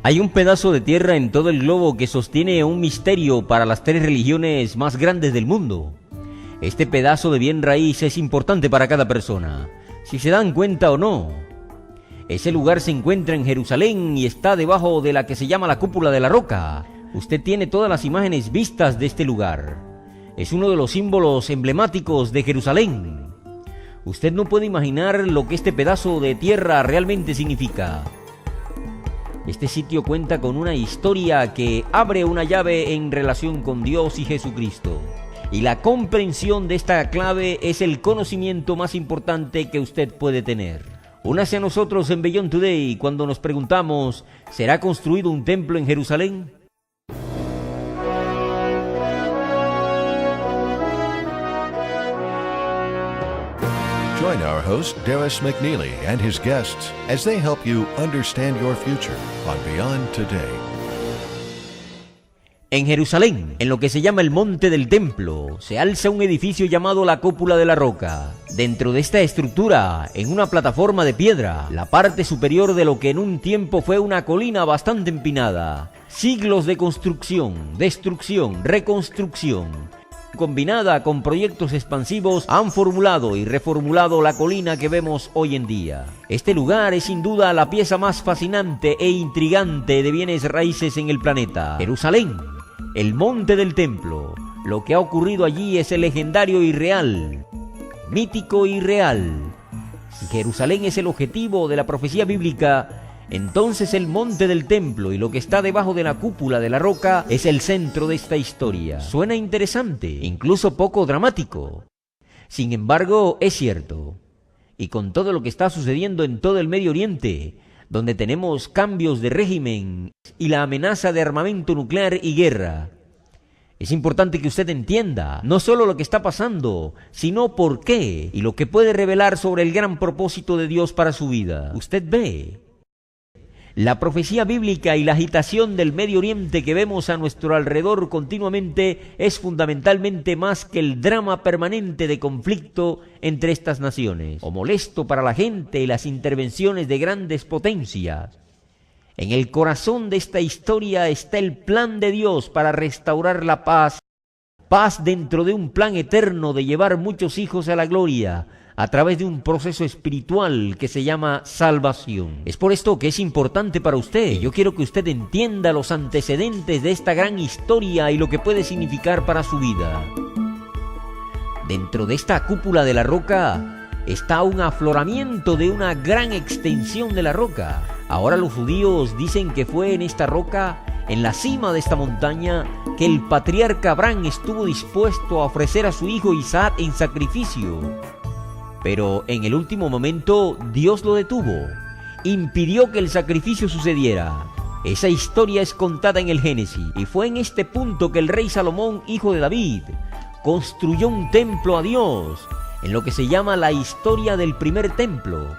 Hay un pedazo de tierra en todo el globo que sostiene un misterio para las 3 religiones más grandes del mundo. Este pedazo de bien raíz es importante para cada persona, si se dan cuenta o no. Ese lugar se encuentra en Jerusalén y está debajo de la que se llama la cúpula de la roca. Usted tiene todas las imágenes vistas de este lugar. Es uno de los símbolos emblemáticos de Jerusalén. Usted no puede imaginar lo que este pedazo de tierra realmente significa. Este sitio cuenta con una historia que abre una llave en relación con Dios y Jesucristo. Y la comprensión de esta clave es el conocimiento más importante que usted puede tener. Únase a nosotros en Beyond Today cuando nos preguntamos, ¿será construido un templo en Jerusalén? Join our host, Darris McNeely, and his guests as they help you understand your future on Beyond Today. En Jerusalén, en lo que se llama el Monte del Templo, se alza un edificio llamado la Cúpula de la Roca. Dentro de esta estructura, en una plataforma de piedra, la parte superior de lo que en un tiempo fue una colina bastante empinada. Siglos de construcción, destrucción, reconstrucción, combinada con proyectos expansivos, han formulado y reformulado la colina que vemos hoy en día. Este lugar es sin duda la pieza más fascinante e intrigante de bienes raíces en el planeta. Jerusalén, el monte del templo. Lo que ha ocurrido allí es el legendario y real, mítico y real. Si Jerusalén es el objetivo de la profecía bíblica, entonces el monte del templo y lo que está debajo de la cúpula de la roca es el centro de esta historia. Suena interesante, incluso poco dramático. Sin embargo, es cierto. Y con todo lo que está sucediendo en todo el Medio Oriente, donde tenemos cambios de régimen y la amenaza de armamento nuclear y guerra, es importante que usted entienda no solo lo que está pasando, sino por qué y lo que puede revelar sobre el gran propósito de Dios para su vida. Usted ve, la profecía bíblica y la agitación del Medio Oriente que vemos a nuestro alrededor continuamente es fundamentalmente más que el drama permanente de conflicto entre estas naciones, o molesto para la gente y las intervenciones de grandes potencias. En el corazón de esta historia está el plan de Dios para restaurar la paz, paz dentro de un plan eterno de llevar muchos hijos a la gloria, a través de un proceso espiritual que se llama salvación. Es por esto que es importante para usted. Yo quiero que usted entienda los antecedentes de esta gran historia y lo que puede significar para su vida. Dentro de esta cúpula de la roca está un afloramiento de una gran extensión de la roca. Ahora los judíos dicen que fue en esta roca, en la cima de esta montaña, que el patriarca Abraham estuvo dispuesto a ofrecer a su hijo Isaac en sacrificio. Pero en el último momento Dios lo detuvo, impidió que el sacrificio sucediera. Esa historia es contada en el Génesis, y fue en este punto que el rey Salomón, hijo de David, construyó un templo a Dios, en lo que se llama la historia del primer templo.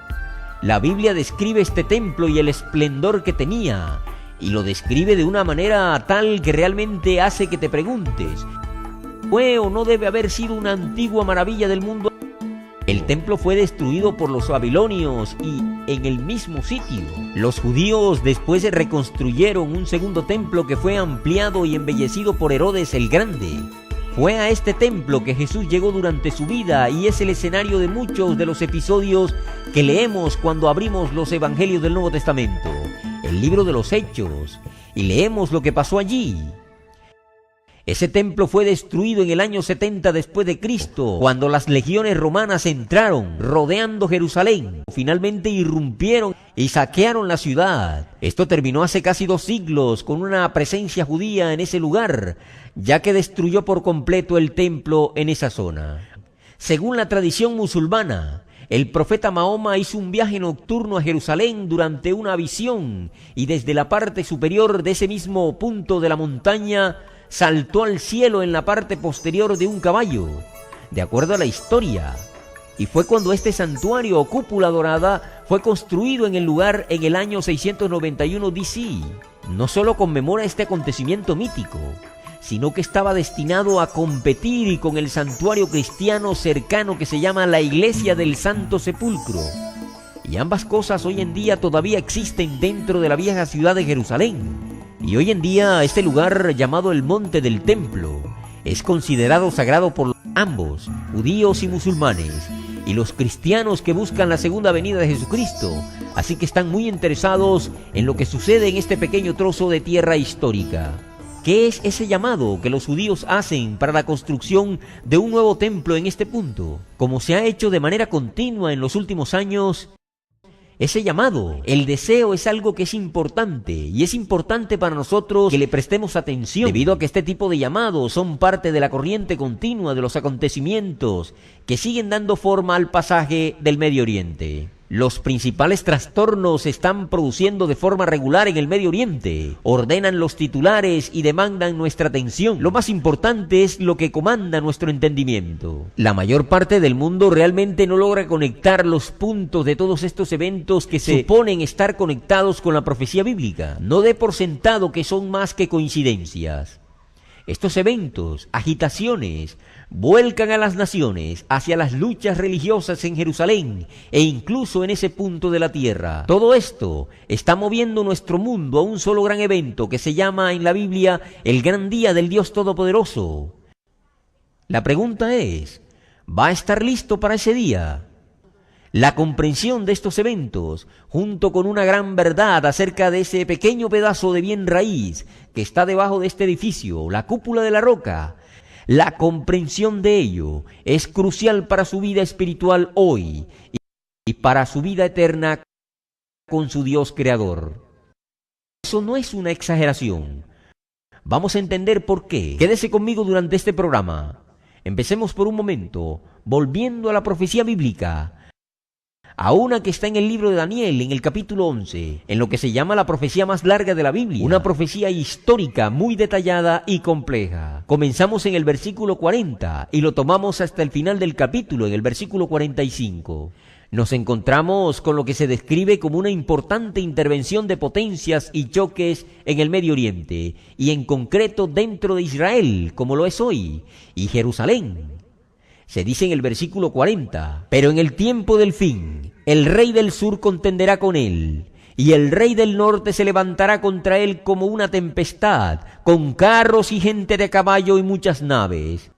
La Biblia describe este templo y el esplendor que tenía, y lo describe de una manera tal que realmente hace que te preguntes, ¿fue o no debe haber sido una antigua maravilla del mundo? El templo fue destruido por los babilonios y en el mismo sitio. Los judíos después reconstruyeron un segundo templo que fue ampliado y embellecido por Herodes el Grande. Fue a este templo que Jesús llegó durante su vida y es el escenario de muchos de los episodios que leemos cuando abrimos los evangelios del Nuevo Testamento, el libro de los Hechos, y leemos lo que pasó allí. Ese templo fue destruido en el año 70 después de Cristo, cuando las legiones romanas entraron, rodeando Jerusalén. Finalmente irrumpieron y saquearon la ciudad. Esto terminó hace casi 2 siglos con una presencia judía en ese lugar, ya que destruyó por completo el templo en esa zona. Según la tradición musulmana, el profeta Mahoma hizo un viaje nocturno a Jerusalén durante una visión y desde la parte superior de ese mismo punto de la montaña saltó al cielo en la parte posterior de un caballo, de acuerdo a la historia. Y fue cuando este santuario o cúpula dorada fue construido en el lugar en el año 691 DC. No solo conmemora este acontecimiento mítico, sino que estaba destinado a competir con el santuario cristiano cercano que se llama la Iglesia del Santo Sepulcro. Y ambas cosas hoy en día todavía existen dentro de la vieja ciudad de Jerusalén. Y hoy en día este lugar llamado el Monte del Templo es considerado sagrado por ambos, judíos y musulmanes, y los cristianos que buscan la segunda venida de Jesucristo. Así que están muy interesados en lo que sucede en este pequeño trozo de tierra histórica. ¿Qué es ese llamado que los judíos hacen para la construcción de un nuevo templo en este punto? Como se ha hecho de manera continua en los últimos años, ese llamado, el deseo, es algo que es importante, y es importante para nosotros que le prestemos atención, debido a que este tipo de llamados son parte de la corriente continua de los acontecimientos que siguen dando forma al pasaje del Medio Oriente. Los principales trastornos se están produciendo de forma regular en el Medio Oriente. Ordenan los titulares y demandan nuestra atención. Lo más importante es lo que comanda nuestro entendimiento. La mayor parte del mundo realmente no logra conectar los puntos de todos estos eventos que se suponen estar conectados con la profecía bíblica. No dé por sentado que son más que coincidencias. Estos eventos, agitaciones, vuelcan a las naciones hacia las luchas religiosas en Jerusalén e incluso en ese punto de la tierra. Todo esto está moviendo nuestro mundo a un solo gran evento que se llama en la Biblia el gran día del Dios Todopoderoso. La pregunta es, ¿va a estar listo para ese día? La comprensión de estos eventos, junto con una gran verdad acerca de ese pequeño pedazo de bien raíz que está debajo de este edificio, la cúpula de la roca, la comprensión de ello es crucial para su vida espiritual hoy y para su vida eterna con su Dios creador. Eso no es una exageración. Vamos a entender por qué. Quédese conmigo durante este programa. Empecemos por un momento, volviendo a la profecía bíblica, a una que está en el libro de Daniel, en el capítulo 11, en lo que se llama la profecía más larga de la Biblia, una profecía histórica muy detallada y compleja. Comenzamos en el versículo 40 y lo tomamos hasta el final del capítulo, en el versículo 45. Nos encontramos con lo que se describe como una importante intervención de potencias y choques en el Medio Oriente, y en concreto dentro de Israel, como lo es hoy, y Jerusalén. Se dice en el versículo 40, pero en el tiempo del fin, el rey del sur contenderá con él, y el rey del norte se levantará contra él como una tempestad, con carros y gente de caballo y muchas naves.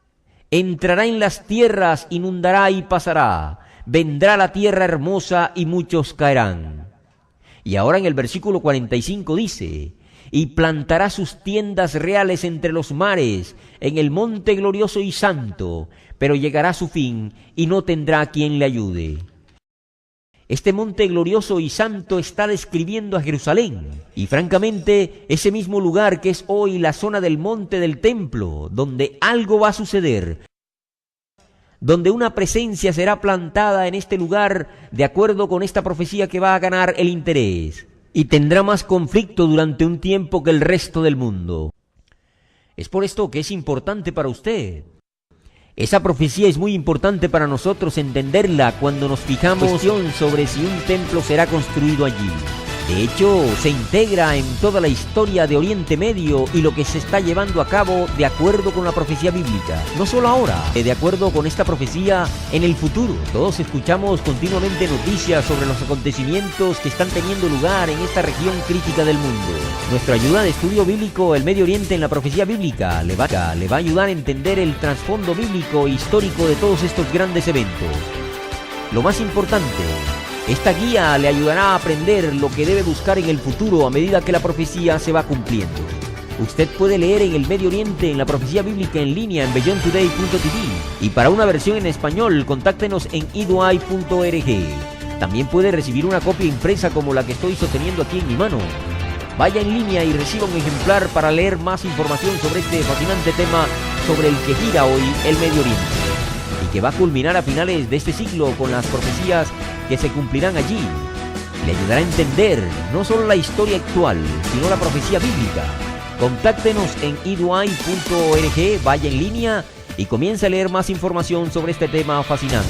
Entrará en las tierras, inundará y pasará, vendrá la tierra hermosa y muchos caerán. Y ahora en el versículo 45 dice, y plantará sus tiendas reales entre los mares, en el monte glorioso y santo, pero llegará a su fin y no tendrá quien le ayude. Este monte glorioso y santo está describiendo a Jerusalén, y francamente ese mismo lugar que es hoy la zona del monte del templo, donde algo va a suceder, donde una presencia será plantada en este lugar de acuerdo con esta profecía que va a ganar el interés, y tendrá más conflicto durante un tiempo que el resto del mundo. Es por esto que es importante para usted. Esa profecía es muy importante para nosotros entenderla cuando nos fijamos sobre si un templo será construido allí. De hecho, se integra en toda la historia de Oriente Medio y lo que se está llevando a cabo de acuerdo con la profecía bíblica. No solo ahora, de acuerdo con esta profecía en el futuro. Todos escuchamos continuamente noticias sobre los acontecimientos que están teniendo lugar en esta región crítica del mundo. Nuestra ayuda de estudio bíblico, el Medio Oriente en la profecía bíblica, le va a ayudar a entender el trasfondo bíblico e histórico de todos estos grandes eventos. Lo más importante, esta guía le ayudará a aprender lo que debe buscar en el futuro a medida que la profecía se va cumpliendo. Usted puede leer en el Medio Oriente en la profecía bíblica en línea en beyondtoday.tv, y para una versión en español contáctenos en iduay.org. También puede recibir una copia impresa como la que estoy sosteniendo aquí en mi mano. Vaya en línea y reciba un ejemplar para leer más información sobre este fascinante tema sobre el que gira hoy el Medio Oriente, y que va a culminar a finales de este siglo con las profecías que se cumplirán allí. Le ayudará a entender no solo la historia actual, sino la profecía bíblica. Contáctenos en iduay.org, vaya en línea y comience a leer más información sobre este tema fascinante.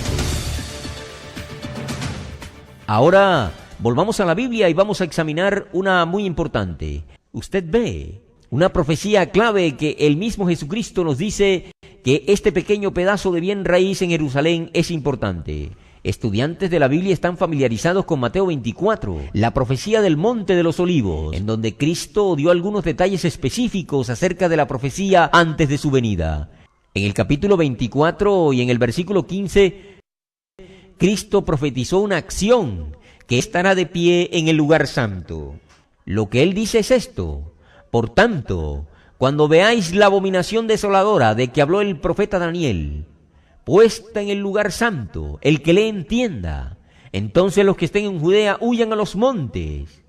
Ahora, volvamos a la Biblia y vamos a examinar una muy importante. Usted ve una profecía clave que el mismo Jesucristo nos dice que este pequeño pedazo de bien raíz en Jerusalén es importante. Estudiantes de la Biblia están familiarizados con Mateo 24, la profecía del Monte de los Olivos, en donde Cristo dio algunos detalles específicos acerca de la profecía antes de su venida. En el capítulo 24 y en el versículo 15, Cristo profetizó una acción que estará de pie en el lugar santo. Lo que él dice es esto: por tanto, cuando veáis la abominación desoladora de que habló el profeta Daniel, puesta en el lugar santo, el que le entienda, entonces los que estén en Judea huyan a los montes.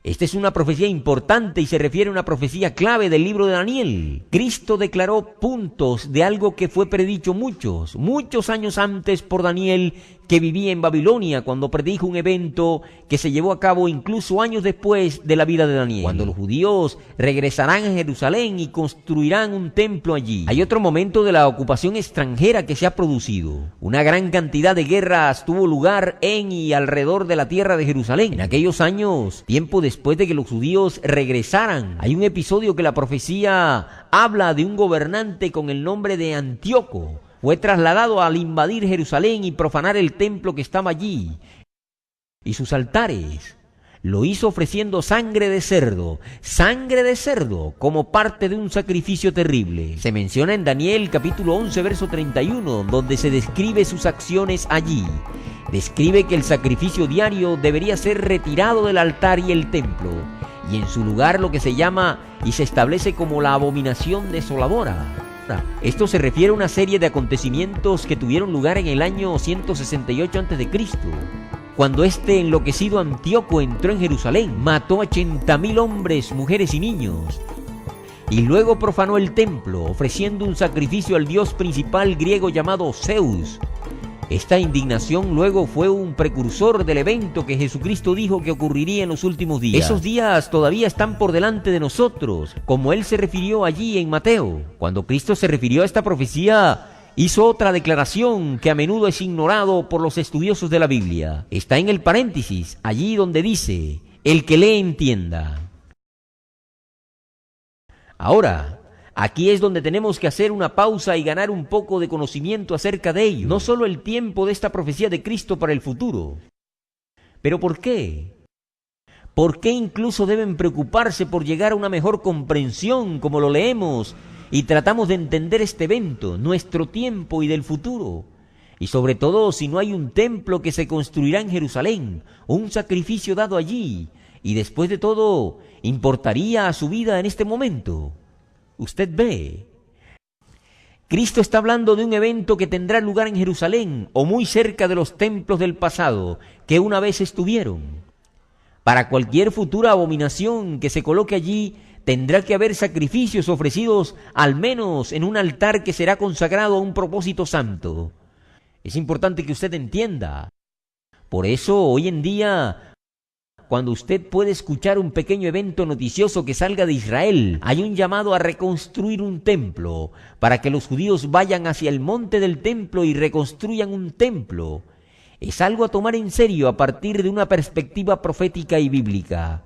Esta es una profecía importante y se refiere a una profecía clave del libro de Daniel. Cristo declaró puntos de algo que fue predicho muchos años antes por Daniel, que vivía en Babilonia, cuando predijo un evento que se llevó a cabo incluso años después de la vida de Daniel, cuando los judíos regresarán a Jerusalén y construirán un templo allí. Hay otro momento de la ocupación extranjera que se ha producido. Una gran cantidad de guerras tuvo lugar en y alrededor de la tierra de Jerusalén. En aquellos años, tiempo después de que los judíos regresaran, hay un episodio que la profecía habla de un gobernante con el nombre de Antíoco. Fue trasladado al invadir Jerusalén y profanar el templo que estaba allí y sus altares. Lo hizo ofreciendo sangre de cerdo, como parte de un sacrificio terrible. Se menciona en Daniel capítulo 11, verso 31, donde se describe sus acciones allí. Describe que el sacrificio diario debería ser retirado del altar y el templo, y en su lugar lo que se llama y se establece como la abominación desoladora. Esto se refiere a una serie de acontecimientos que tuvieron lugar en el año 168 a.C., cuando este enloquecido Antíoco entró en Jerusalén, mató a 80,000 hombres, mujeres y niños, y luego profanó el templo, ofreciendo un sacrificio al dios principal griego llamado Zeus. Esta indignación luego fue un precursor del evento que Jesucristo dijo que ocurriría en los últimos días. Esos días todavía están por delante de nosotros, como él se refirió allí en Mateo. Cuando Cristo se refirió a esta profecía, hizo otra declaración que a menudo es ignorado por los estudiosos de la Biblia. Está en el paréntesis, allí donde dice: el que le entienda. Ahora, aquí es donde tenemos que hacer una pausa y ganar un poco de conocimiento acerca de ello. No solo el tiempo de esta profecía de Cristo para el futuro. ¿Pero por qué? ¿Por qué incluso deben preocuparse por llegar a una mejor comprensión, como lo leemos y tratamos de entender este evento, nuestro tiempo y del futuro? Y sobre todo si no hay un templo que se construirá en Jerusalén, un sacrificio dado allí, y después de todo, ¿importaría a su vida en este momento? Usted ve, Cristo está hablando de un evento que tendrá lugar en Jerusalén o muy cerca de los templos del pasado que una vez estuvieron. Para cualquier futura abominación que se coloque allí, tendrá que haber sacrificios ofrecidos al menos en un altar que será consagrado a un propósito santo. Es importante que usted entienda. Por eso, hoy en día, cuando usted puede escuchar un pequeño evento noticioso que salga de Israel, hay un llamado a reconstruir un templo, para que los judíos vayan hacia el monte del templo y reconstruyan un templo. Es algo a tomar en serio a partir de una perspectiva profética y bíblica.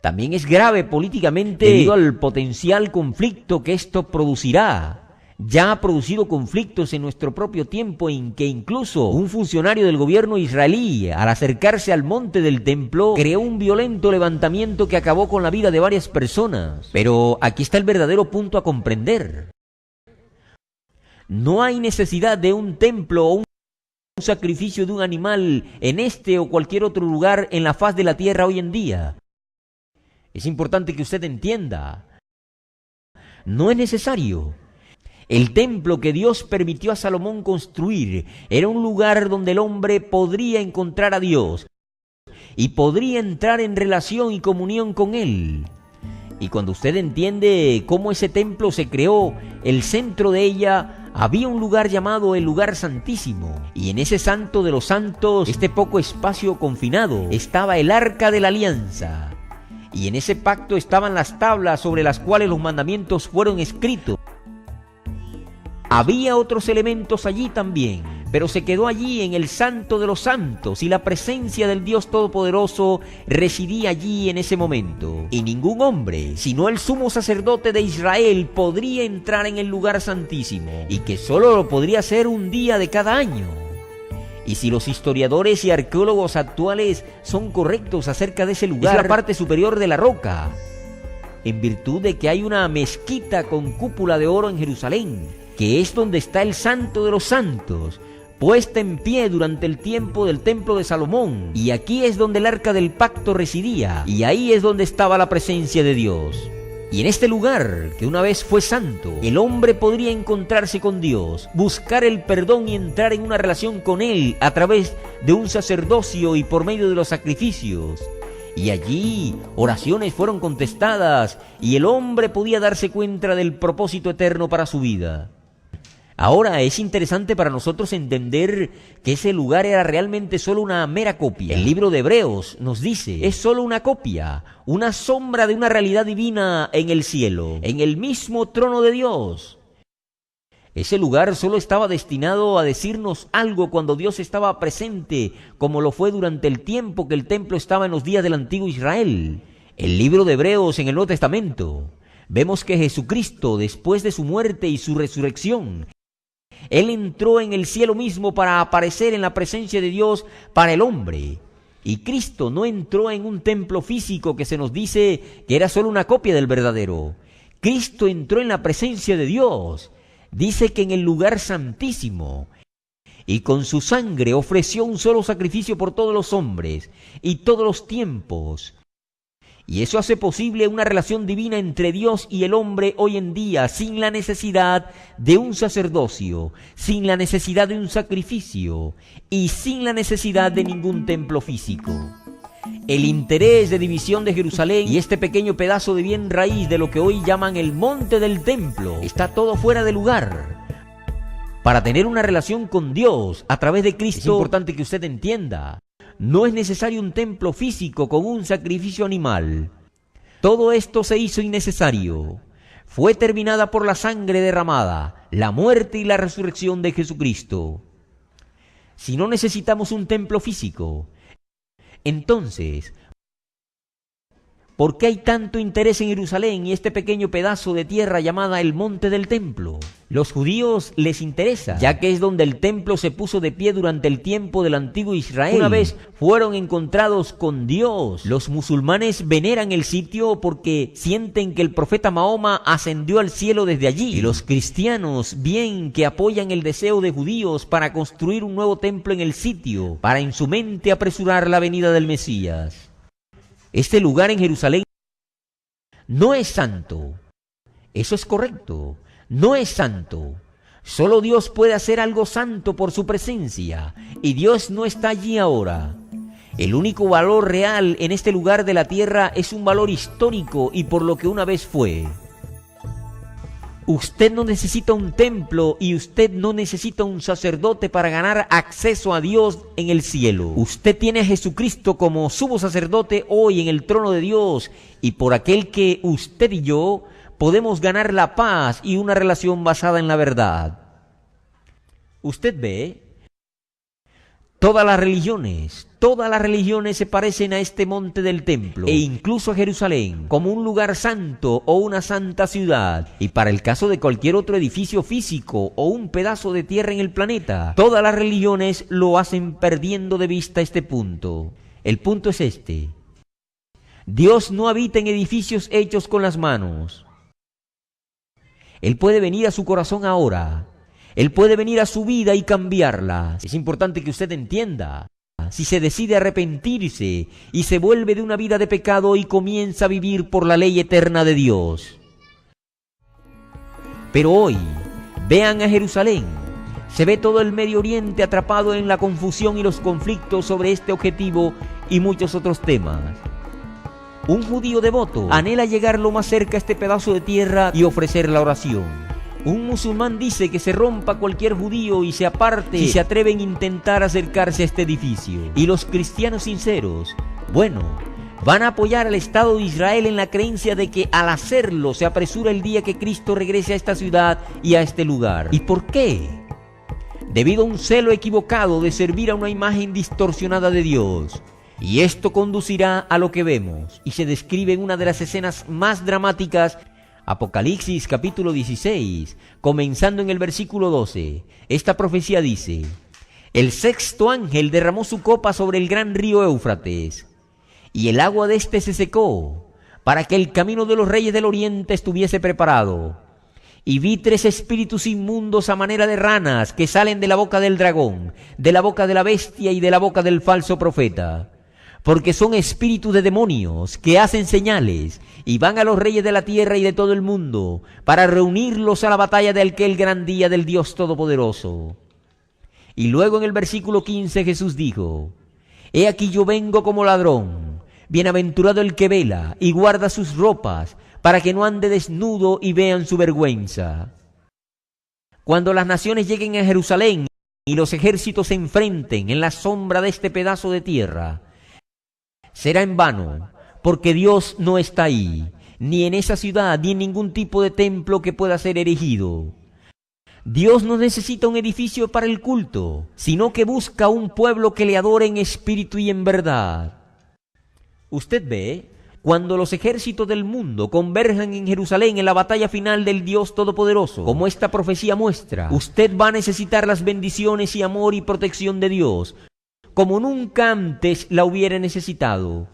También es grave políticamente debido al potencial conflicto que esto producirá. Ya ha producido conflictos en nuestro propio tiempo en que incluso un funcionario del gobierno israelí, al acercarse al monte del templo, creó un violento levantamiento que acabó con la vida de varias personas. Pero aquí está el verdadero punto a comprender. No hay necesidad de un templo o un sacrificio de un animal en este o cualquier otro lugar en la faz de la tierra hoy en día. Es importante que usted entienda. No es necesario. El templo que Dios permitió a Salomón construir era un lugar donde el hombre podría encontrar a Dios y podría entrar en relación y comunión con Él. Y cuando usted entiende cómo ese templo se creó, el centro de ella había un lugar llamado el lugar santísimo. Y en ese santo de los santos, este poco espacio confinado, estaba el arca de la alianza. Y en ese pacto estaban las tablas sobre las cuales los mandamientos fueron escritos. Había otros elementos allí también, pero se quedó allí en el Santo de los Santos, y la presencia del Dios Todopoderoso residía allí en ese momento. Y ningún hombre, sino el sumo sacerdote de Israel, podría entrar en el lugar santísimo, y que solo lo podría hacer un día de cada año. Y si los historiadores y arqueólogos actuales son correctos acerca de ese lugar, es la parte superior de la roca, en virtud de que hay una mezquita con cúpula de oro en Jerusalén, que es donde está el Santo de los Santos, puesta en pie durante el tiempo del templo de Salomón. Y aquí es donde el arca del pacto residía, y ahí es donde estaba la presencia de Dios. Y en este lugar, que una vez fue santo, el hombre podría encontrarse con Dios, buscar el perdón y entrar en una relación con Él a través de un sacerdocio y por medio de los sacrificios. Y allí oraciones fueron contestadas y el hombre podía darse cuenta del propósito eterno para su vida. Ahora es interesante para nosotros entender que ese lugar era realmente solo una mera copia. El libro de Hebreos nos dice, es solo una copia, una sombra de una realidad divina en el cielo, en el mismo trono de Dios. Ese lugar solo estaba destinado a decirnos algo cuando Dios estaba presente, como lo fue durante el tiempo que el templo estaba en los días del antiguo Israel. El libro de Hebreos en el Nuevo Testamento, vemos que Jesucristo, después de su muerte y su resurrección, Él entró en el cielo mismo para aparecer en la presencia de Dios para el hombre. Y Cristo no entró en un templo físico que se nos dice que era solo una copia del verdadero. Cristo entró en la presencia de Dios. Dice que en el lugar santísimo. Y con su sangre ofreció un solo sacrificio por todos los hombres y todos los tiempos. Y eso hace posible una relación divina entre Dios y el hombre hoy en día, sin la necesidad de un sacerdocio, sin la necesidad de un sacrificio y sin la necesidad de ningún templo físico. El interés de división de Jerusalén y este pequeño pedazo de bien raíz de lo que hoy llaman el monte del templo está todo fuera de lugar. Para tener una relación con Dios a través de Cristo, es importante que usted entienda, no es necesario un templo físico con un sacrificio animal. Todo esto se hizo innecesario. Fue terminada por la sangre derramada, la muerte y la resurrección de Jesucristo. Si no necesitamos un templo físico, entonces, ¿por qué hay tanto interés en Jerusalén y este pequeño pedazo de tierra llamada el monte del templo? Los judíos les interesa, ya que es donde el templo se puso de pie durante el tiempo del antiguo Israel. Una vez fueron encontrados con Dios. Los musulmanes veneran el sitio porque sienten que el profeta Mahoma ascendió al cielo desde allí. Y los cristianos bien que apoyan el deseo de judíos para construir un nuevo templo en el sitio, para en su mente apresurar la venida del Mesías. Este lugar en Jerusalén no es santo. Eso es correcto. No es santo. Solo Dios puede hacer algo santo por su presencia, y Dios no está allí ahora. El único valor real en este lugar de la tierra es un valor histórico y por lo que una vez fue. Usted no necesita un templo y usted no necesita un sacerdote para ganar acceso a Dios en el cielo. Usted tiene a Jesucristo como sumo sacerdote hoy en el trono de Dios, y por aquel que usted y yo podemos ganar la paz y una relación basada en la verdad. Usted ve, todas las religiones se parecen a este monte del templo, e incluso a Jerusalén, como un lugar santo o una santa ciudad. Y para el caso de cualquier otro edificio físico o un pedazo de tierra en el planeta, todas las religiones lo hacen perdiendo de vista este punto. El punto es este: Dios no habita en edificios hechos con las manos. Él puede venir a su corazón ahora. Él puede venir a su vida y cambiarla. Es importante que usted entienda. Si se decide arrepentirse y se vuelve de una vida de pecado y comienza a vivir por la ley eterna de Dios. Pero hoy, vean a Jerusalén. Se ve todo el Medio Oriente atrapado en la confusión y los conflictos sobre este objetivo y muchos otros temas. Un judío devoto anhela llegar lo más cerca a este pedazo de tierra y ofrecer la oración. Un musulmán dice que se rompa cualquier judío y se aparte si se atreven a intentar acercarse a este edificio. Y los cristianos sinceros, bueno, van a apoyar al Estado de Israel en la creencia de que al hacerlo se apresura el día que Cristo regrese a esta ciudad y a este lugar. ¿Y por qué? debido a un celo equivocado de servir a una imagen distorsionada de Dios. Y esto conducirá a lo que vemos, y se describe en una de las escenas más dramáticas, Apocalipsis capítulo 16, comenzando en el versículo 12. Esta profecía dice: el sexto ángel derramó su copa sobre el gran río Éufrates, y el agua de éste se secó, para que el camino de los reyes del oriente estuviese preparado. Y vi 3 espíritus inmundos a manera de ranas que salen de la boca del dragón, de la boca de la bestia y de la boca del falso profeta, porque son espíritus de demonios que hacen señales y van a los reyes de la tierra y de todo el mundo para reunirlos a la batalla de aquel gran día del Dios Todopoderoso. Y luego en el versículo 15 Jesús dijo: he aquí yo vengo como ladrón. Bienaventurado el que vela y guarda sus ropas, para que no ande desnudo y vean su vergüenza. Cuando las naciones lleguen a Jerusalén y los ejércitos se enfrenten en la sombra de este pedazo de tierra, será en vano, porque Dios no está ahí, ni en esa ciudad, ni en ningún tipo de templo que pueda ser erigido. Dios no necesita un edificio para el culto, sino que busca un pueblo que le adore en espíritu y en verdad. Usted ve, cuando los ejércitos del mundo converjan en Jerusalén en la batalla final del Dios Todopoderoso, como esta profecía muestra, usted va a necesitar las bendiciones y amor y protección de Dios, como nunca antes la hubiera necesitado.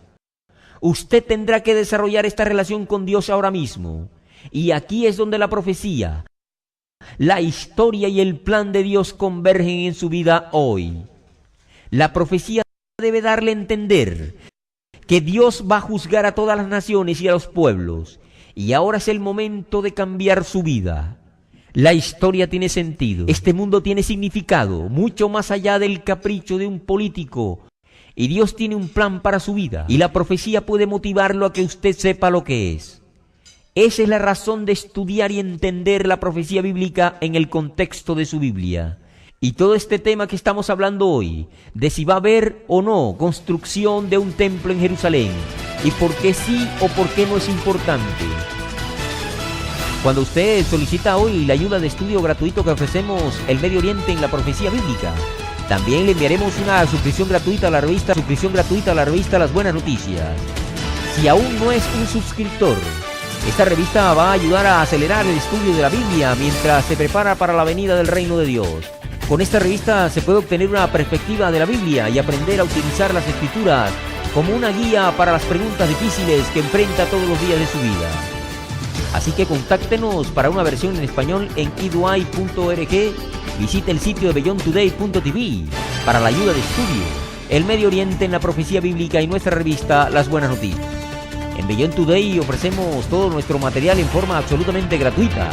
Usted tendrá que desarrollar esta relación con Dios ahora mismo, y aquí es donde la profecía, la historia y el plan de Dios convergen en su vida hoy. La profecía debe darle a entender que Dios va a juzgar a todas las naciones y a los pueblos, y ahora es el momento de cambiar su vida. La historia tiene sentido, este mundo tiene significado, mucho más allá del capricho de un político, y Dios tiene un plan para su vida, y la profecía puede motivarlo a que usted sepa lo que es. Esa es la razón de estudiar y entender la profecía bíblica en el contexto de su Biblia. Y todo este tema que estamos hablando hoy, de si va a haber o no construcción de un templo en Jerusalén, y por qué sí o por qué no es importante. Cuando usted solicita hoy la ayuda de estudio gratuito que ofrecemos El Medio Oriente en la profecía bíblica, también le enviaremos una suscripción gratuita a la revista Las Buenas Noticias. Si aún no es un suscriptor, esta revista va a ayudar a acelerar el estudio de la Biblia mientras se prepara para la venida del reino de Dios. Con esta revista se puede obtener una perspectiva de la Biblia y aprender a utilizar las Escrituras como una guía para las preguntas difíciles que enfrenta todos los días de su vida. Así que contáctenos para una versión en español en iduay.org. Visite el sitio de beyondtoday.tv para la ayuda de estudio, El Medio Oriente en la profecía bíblica y nuestra revista Las Buenas Noticias. En Beyond Today ofrecemos todo nuestro material en forma absolutamente gratuita,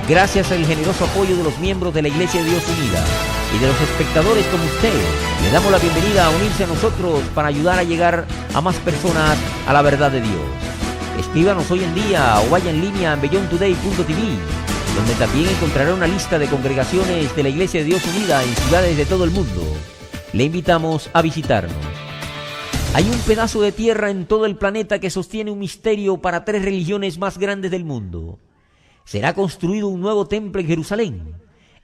gracias al generoso apoyo de los miembros de la Iglesia de Dios Unida y de los espectadores como usted. Le damos la bienvenida a unirse a nosotros para ayudar a llegar a más personas a la verdad de Dios. Escríbanos hoy en día o vaya en línea en beyondtoday.tv, donde también encontrará una lista de congregaciones de la Iglesia de Dios Unida en ciudades de todo el mundo. Le invitamos a visitarnos. Hay un pedazo de tierra en todo el planeta que sostiene un misterio para 3 religiones más grandes del mundo. Será construido un nuevo templo en Jerusalén.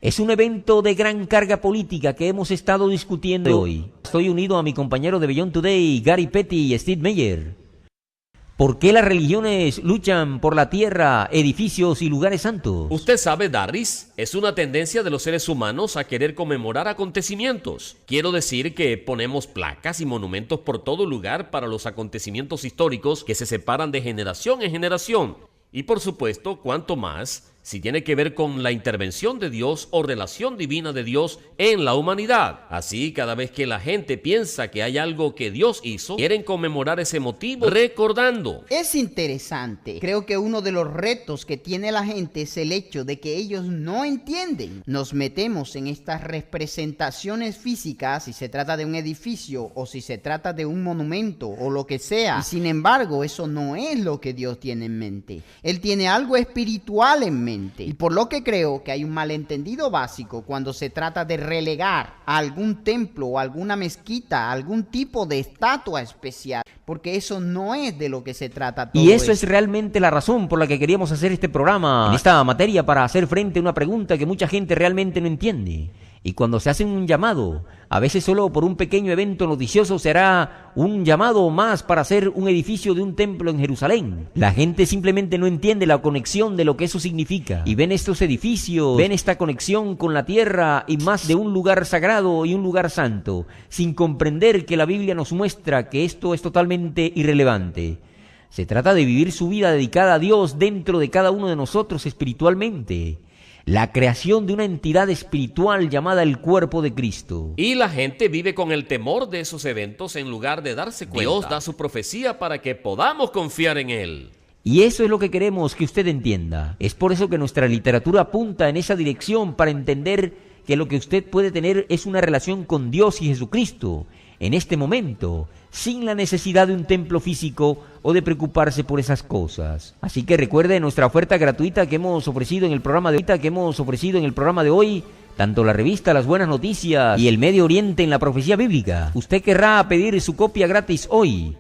Es un evento de gran carga política que hemos estado discutiendo hoy. Estoy unido a mi compañero de Beyond Today, Gary Petty y Steve Meyer. ¿Por qué las religiones luchan por la tierra, edificios y lugares santos? Usted sabe, Darris, es una tendencia de los seres humanos a querer conmemorar acontecimientos. Quiero decir que ponemos placas y monumentos por todo lugar para los acontecimientos históricos que se separan de generación en generación. Y por supuesto, cuanto más si tiene que ver con la intervención de Dios o relación divina de Dios en la humanidad. Así, cada vez que la gente piensa que hay algo que Dios hizo, quieren conmemorar ese motivo recordando. Es interesante. Creo que uno de los retos que tiene la gente es el hecho de que ellos no entienden. Nos metemos en estas representaciones físicas, si se trata de un edificio o si se trata de un monumento o lo que sea. Y sin embargo, eso no es lo que Dios tiene en mente. Él tiene algo espiritual en mente. Y por lo que creo que hay un malentendido básico cuando se trata de relegar a algún templo o alguna mezquita, a algún tipo de estatua especial, porque eso no es de lo que se trata todo. Y eso es realmente la razón por la que queríamos hacer este programa en esta materia, para hacer frente a una pregunta que mucha gente realmente no entiende. Y cuando se hace un llamado, a veces solo por un pequeño evento noticioso se hará un llamado más para hacer un edificio de un templo en Jerusalén. La gente simplemente no entiende la conexión de lo que eso significa. Y ven estos edificios, ven esta conexión con la tierra y más de un lugar sagrado y un lugar santo, sin comprender que la Biblia nos muestra que esto es totalmente irrelevante. Se trata de vivir su vida dedicada a Dios dentro de cada uno de nosotros espiritualmente. La creación de una entidad espiritual llamada el cuerpo de Cristo. Y la gente vive con el temor de esos eventos en lugar de darse cuenta. Dios da su profecía para que podamos confiar en Él. Y eso es lo que queremos que usted entienda. Es por eso que nuestra literatura apunta en esa dirección para entender que lo que usted puede tener es una relación con Dios y Jesucristo en este momento, sin la necesidad de un templo físico o de preocuparse por esas cosas. Así que recuerde nuestra oferta gratuita que hemos ofrecido en el programa de hoy, tanto la revista Las Buenas Noticias y el Medio Oriente en la Profecía Bíblica. Usted querrá pedir su copia gratis hoy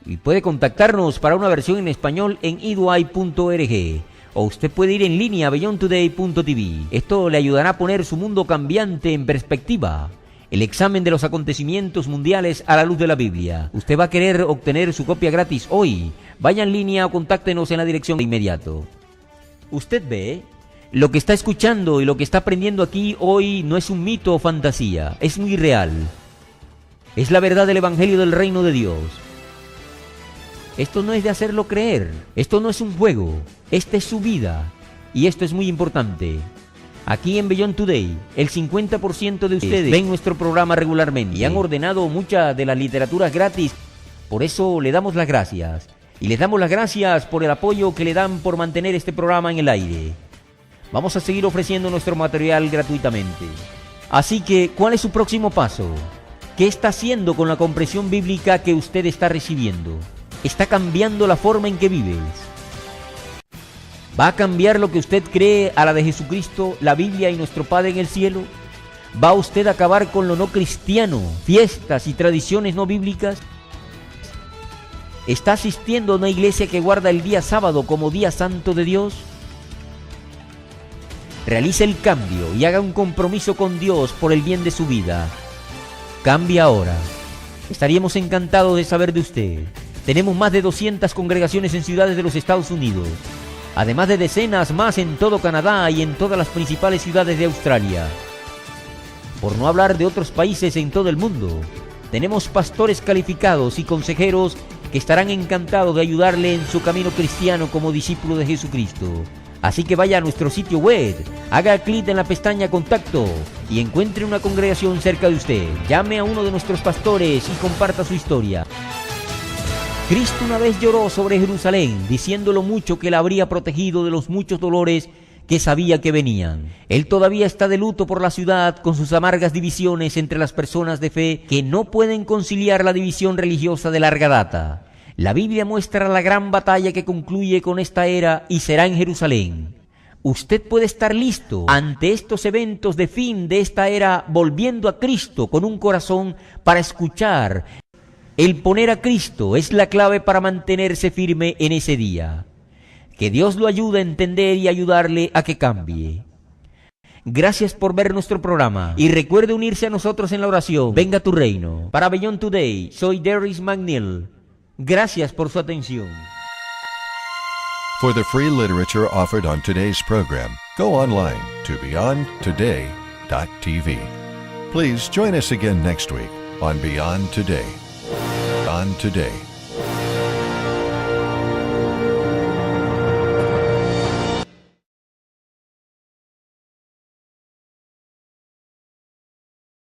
y puede contactarnos para una versión en español en edui.org. O usted puede ir en línea a beyondtoday.tv. Esto le ayudará a poner su mundo cambiante en perspectiva. El examen de los acontecimientos mundiales a la luz de la Biblia. Usted va a querer obtener su copia gratis hoy. Vaya en línea o contáctenos en la dirección de inmediato. Usted ve, lo que está escuchando y lo que está aprendiendo aquí hoy no es un mito o fantasía, es muy real. Es la verdad del Evangelio del Reino de Dios. Esto no es de hacerlo creer, esto no es un juego, esta es su vida. Y esto es muy importante. Aquí en Beyond Today, el 50% de ustedes ven nuestro programa regularmente y han ordenado muchas de las literaturas gratis. Por eso le damos las gracias. Y les damos las gracias por el apoyo que le dan por mantener este programa en el aire. Vamos a seguir ofreciendo nuestro material gratuitamente. Así que, ¿cuál es su próximo paso? ¿Qué está haciendo con la comprensión bíblica que usted está recibiendo? ¿Está cambiando la forma en que vives? ¿Va a cambiar lo que usted cree a la de Jesucristo, la Biblia y nuestro Padre en el cielo? ¿Va usted a acabar con lo no cristiano, fiestas y tradiciones no bíblicas? ¿Está asistiendo a una iglesia que guarda el día sábado como día santo de Dios? Realice el cambio y haga un compromiso con Dios por el bien de su vida. Cambie ahora. Estaríamos encantados de saber de usted. Tenemos más de 200 congregaciones en ciudades de los Estados Unidos, además de decenas más en todo Canadá y en todas las principales ciudades de Australia. Por no hablar de otros países en todo el mundo, tenemos pastores calificados y consejeros que estarán encantados de ayudarle en su camino cristiano como discípulo de Jesucristo. Así que vaya a nuestro sitio web, haga clic en la pestaña Contacto y encuentre una congregación cerca de usted. Llame a uno de nuestros pastores y comparta su historia. Cristo una vez lloró sobre Jerusalén, diciendo lo mucho que la habría protegido de los muchos dolores que sabía que venían. Él todavía está de luto por la ciudad con sus amargas divisiones entre las personas de fe que no pueden conciliar la división religiosa de larga data. La Biblia muestra la gran batalla que concluye con esta era y será en Jerusalén. Usted puede estar listo ante estos eventos de fin de esta era, volviendo a Cristo con un corazón para escuchar. El poner a Cristo es la clave para mantenerse firme en ese día. Que Dios lo ayude a entender y ayudarle a que cambie. Gracias por ver nuestro programa y recuerde unirse a nosotros en la oración. Venga tu reino. Para Beyond Today, soy Darius McNeil. Gracias por su atención. For the free literature offered on today's program, go online to beyondtoday.tv. Please join us again next week on Beyond Today. On Today.